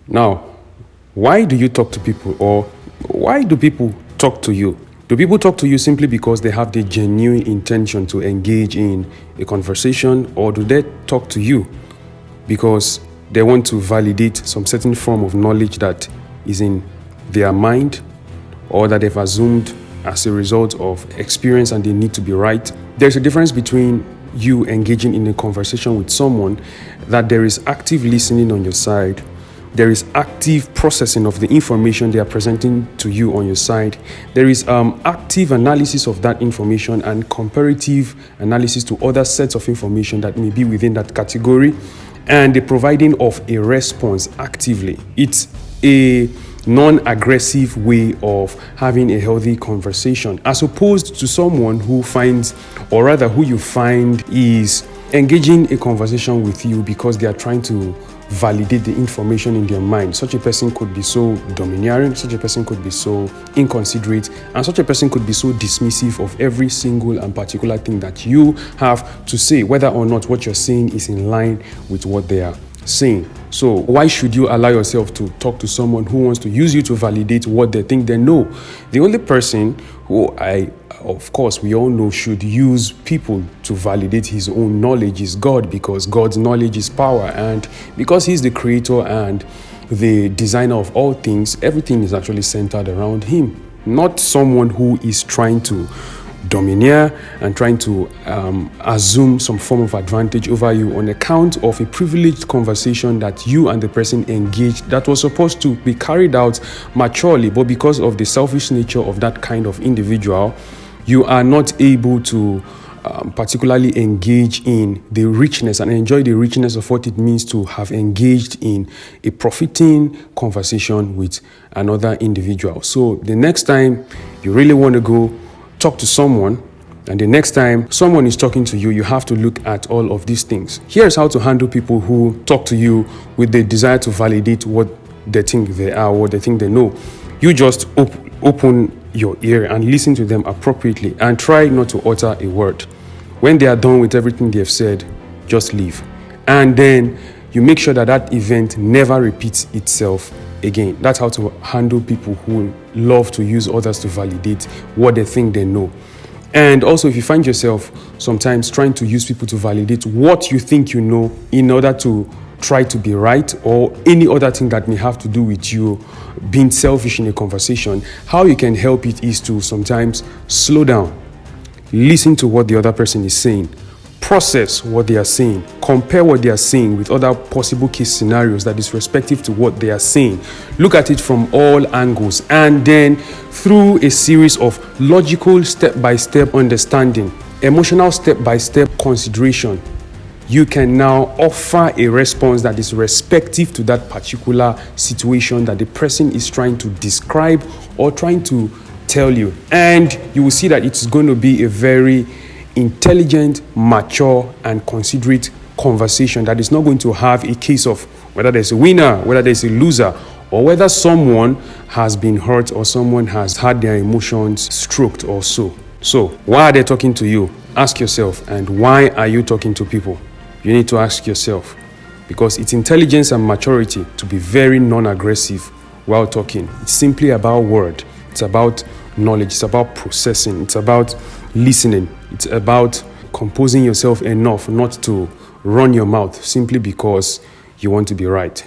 Now, why do you talk to people, or why do people talk to you? Do people talk to you simply because they have the genuine intention to engage in a conversation, or do they talk to you because they want to validate some certain form of knowledge that is in their mind, or that they've assumed as a result of experience and they need to be right? There's a difference between you engaging in a conversation with someone that there is active listening on your side, there is active processing of the information they are presenting to you on your side, there is active analysis of that information and comparative analysis to other sets of information that may be within that category, and the providing of a response actively. It's a non-aggressive way of having a healthy conversation, as opposed to someone who finds, or rather who you find is engaging a conversation with you because they are trying to validate the information in their mind. Such a person could be so domineering, such a person could be so inconsiderate, and such a person could be so dismissive of every single and particular thing that you have to say, whether or not what you're saying is in line with what they are saying. So why should you allow yourself to talk to someone who wants to use you to validate what they think they know? The only person who of course, we all know should use people to validate his own knowledge is God, because God's knowledge is power, and because he's the creator and the designer of all things, everything is actually centered around him, not someone who is trying to domineer and trying to assume some form of advantage over you on account of a privileged conversation that you and the person engaged that was supposed to be carried out maturely, but because of the selfish nature of that kind of individual, you are not able to particularly engage in the richness and enjoy the richness of what it means to have engaged in a profiting conversation with another individual. So the next time you really want to go talk to someone, and the next time someone is talking to you, you have to look at all of these things. Here's how to handle people who talk to you with the desire to validate what they think they are, what they think they know. You just open your ear and listen to them appropriately and try not to utter a word. When they are done with everything they have said, just leave. And then you make sure that that event never repeats itself again. That's how to handle people who love to use others to validate what they think they know. And also, if you find yourself sometimes trying to use people to validate what you think you know in order to try to be right, or any other thing that may have to do with you being selfish in a conversation, how you can help it is to sometimes slow down, listen to what the other person is saying, process what they are saying, compare what they are saying with other possible case scenarios that is respective to what they are saying. Look at it from all angles, and then through a series of logical step-by-step understanding, emotional step-by-step consideration, you can now offer a response that is respective to that particular situation that the person is trying to describe or trying to tell you. And you will see that it's going to be a very intelligent, mature, and considerate conversation that is not going to have a case of whether there's a winner, whether there's a loser, or whether someone has been hurt or someone has had their emotions stroked or so. So, why are they talking to you? Ask yourself. And why are you talking to people? You need to ask yourself, because it's intelligence and maturity to be very non-aggressive while talking. It's simply about word. It's about knowledge. It's about processing. It's about listening. It's about composing yourself enough not to run your mouth simply because you want to be right.